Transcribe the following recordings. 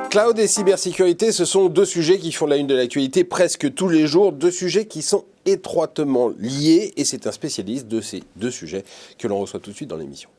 Cloud et cybersécurité, ce sont deux sujets qui font la une de l'actualité presque tous les jours, deux sujets qui sont étroitement liés, et c'est un spécialiste de ces deux sujets que l'on reçoit tout de suite dans l'émission.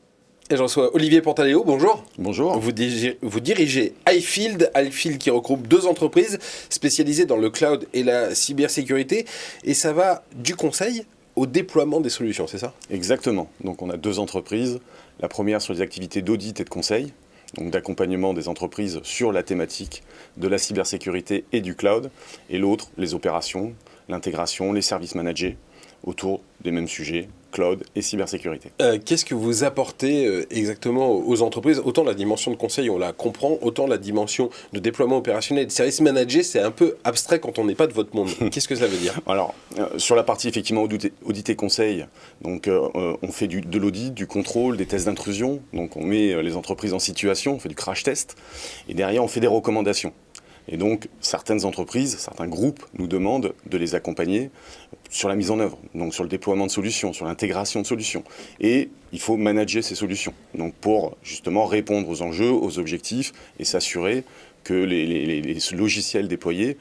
Et je reçois Olivier Pantaléo, bonjour. Bonjour. Vous dirigez iField qui regroupe deux entreprises spécialisées dans le cloud et la cybersécurité, et ça va du conseil au déploiement des solutions, c'est ça ? Exactement. Donc on a deux entreprises. La première sur les activités d'audit et de conseil, donc d'accompagnement des entreprises sur la thématique de la cybersécurité et du cloud, et l'autre, les opérations, l'intégration, les services managés autour des mêmes sujets, cloud et cybersécurité. Qu'est-ce que vous apportez exactement aux entreprises ? Autant la dimension de conseil, on la comprend, autant la dimension de déploiement opérationnel et de services managés, c'est un peu abstrait quand on n'est pas de votre monde. Qu'est-ce que ça veut dire ? Alors, sur la partie effectivement audit et conseil, donc, on fait de l'audit, du contrôle, des tests d'intrusion, donc on met les entreprises en situation, on fait du crash test, et derrière on fait des recommandations. Et donc, certaines entreprises, certains groupes nous demandent de les accompagner sur la mise en œuvre, donc sur le déploiement de solutions, sur l'intégration de solutions. Et il faut manager ces solutions, donc pour justement répondre aux enjeux, aux objectifs et s'assurer que les logiciels déployés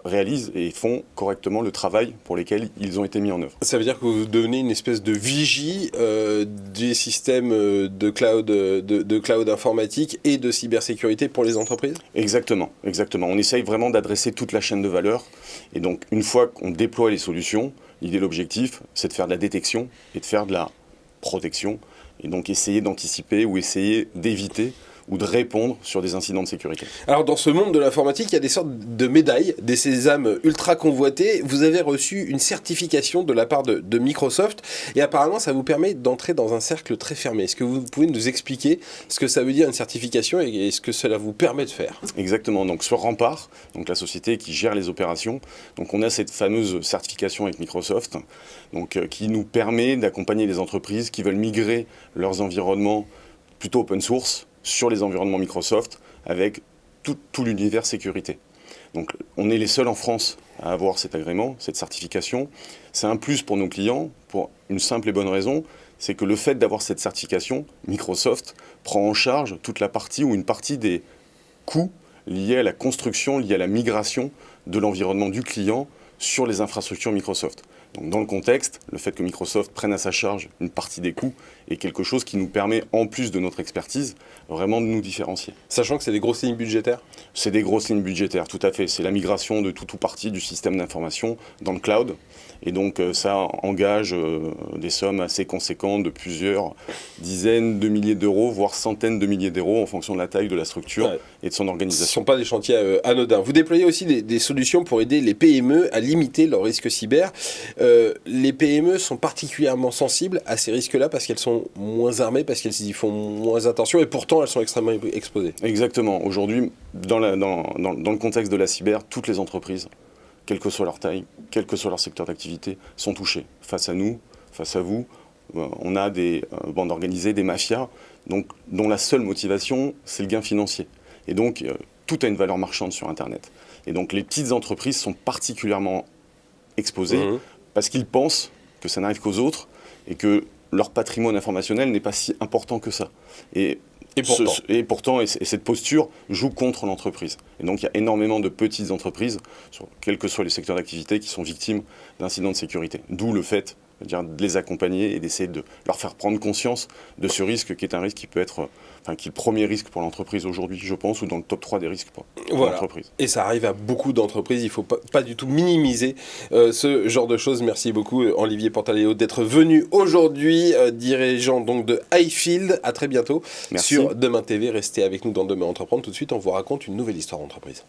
réalisent et font correctement le travail pour lesquels ils ont été mis en œuvre. Ça veut dire que vous devenez une espèce de vigie des systèmes de cloud informatique et de cybersécurité pour les entreprises ? Exactement. On essaye vraiment d'adresser toute la chaîne de valeur. Et donc, une fois qu'on déploie les solutions, l'idée, l'objectif, c'est de faire de la détection et de faire de la protection. Et donc, essayer d'anticiper ou essayer d'éviter ou de répondre sur des incidents de sécurité. Alors dans ce monde de l'informatique, il y a des sortes de médailles, des sésames ultra convoités. Vous avez reçu une certification de la part de Microsoft et apparemment ça vous permet d'entrer dans un cercle très fermé. Est-ce que vous pouvez nous expliquer ce que ça veut dire une certification et ce que cela vous permet de faire ? Exactement, donc sur Rempart, donc la société qui gère les opérations, donc on a cette fameuse certification avec Microsoft donc, qui nous permet d'accompagner les entreprises qui veulent migrer leurs environnements plutôt open source sur les environnements Microsoft avec tout l'univers sécurité. Donc on est les seuls en France à avoir cet agrément, cette certification. C'est un plus pour nos clients pour une simple et bonne raison, c'est que le fait d'avoir cette certification, Microsoft prend en charge toute la partie ou une partie des coûts liés à la construction, liés à la migration de l'environnement du client sur les infrastructures Microsoft. Donc dans le contexte, le fait que Microsoft prenne à sa charge une partie des coûts est quelque chose qui nous permet, en plus de notre expertise, vraiment de nous différencier. Sachant que c'est des grosses lignes budgétaires ? C'est des grosses lignes budgétaires, tout à fait. C'est la migration de tout ou partie du système d'information dans le cloud. Et donc ça engage des sommes assez conséquentes de plusieurs dizaines de milliers d'euros, voire centaines de milliers d'euros en fonction de la taille de la structure et de son organisation. Ce ne sont pas des chantiers anodins. Vous déployez aussi des solutions pour aider les PME à limiter leurs risques cyber. Les PME sont particulièrement sensibles à ces risques-là parce qu'elles sont moins armées, parce qu'elles y font moins attention et pourtant elles sont extrêmement exposées. Exactement. Aujourd'hui, dans le contexte de la cyber, toutes les entreprises, quelle que soit leur taille, quel que soit leur secteur d'activité, sont touchées. Face à nous, face à vous, on a des bandes organisées, des mafias, donc, dont la seule motivation, c'est le gain financier. Et donc, tout a une valeur marchande sur Internet. Et donc, les petites entreprises sont particulièrement exposées parce qu'ils pensent que ça n'arrive qu'aux autres et que leur patrimoine informationnel n'est pas si important que ça. Et pourtant, cette posture joue contre l'entreprise. Et donc, il y a énormément de petites entreprises, quels que soient les secteurs d'activité, qui sont victimes d'incidents de sécurité. D'où le fait de les accompagner et d'essayer de leur faire prendre conscience de ce risque qui est un risque qui peut être, qui est le premier risque pour l'entreprise aujourd'hui, je pense, ou dans le top 3 des risques pour l'entreprise. Et ça arrive à beaucoup d'entreprises, il ne faut pas du tout minimiser ce genre de choses. Merci beaucoup Olivier Pantaléo d'être venu aujourd'hui, dirigeant donc de iField. À très bientôt. Merci. Sur Demain TV. Restez avec nous dans Demain Entreprendre. Tout de suite, on vous raconte une nouvelle histoire d'entreprise.